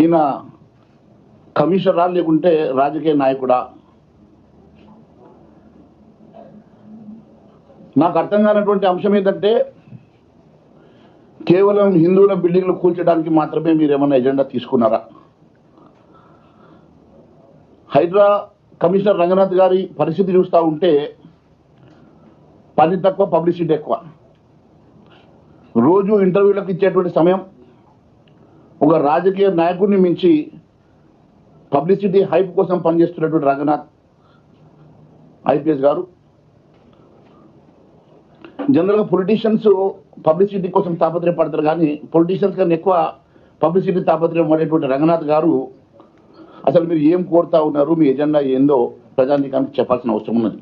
ఈయన కమిషనరా లేకుంటే రాజకీయ నాయకుడా? నాకు అర్థం కానటువంటి అంశం ఏంటంటే, కేవలం హిందువుల బిల్డింగ్లు కూల్చడానికి మాత్రమే మీరు ఏమన్నా ఎజెండా తీసుకున్నారా? హైడ్రా కమిషనర్ రంగనాథ్ గారి పరిస్థితి చూస్తూ ఉంటే పని తక్కువ, పబ్లిసిటీ ఎక్కువ. రోజు ఇంటర్వ్యూలకు ఇచ్చేటువంటి సమయం ఒక రాజకీయ నాయకుడిని మించి పబ్లిసిటీ హైప్ కోసం పనిచేస్తున్నటువంటి రంగనాథ్ ఐపీఎస్ గారు. జనరల్గా పొలిటీషియన్స్ పబ్లిసిటీ కోసం తాపత్రయపడతారు, కానీ పొలిటీషియన్స్ కన్నా ఎక్కువ పబ్లిసిటీ తాపత్రయం పడేటువంటి రంగనాథ్ గారు అసలు మీరు ఏం కోరుతా ఉన్నారు, మీ ఎజెండా ఏందో ప్రజానీకానికి చెప్పాల్సిన అవసరం ఉన్నది.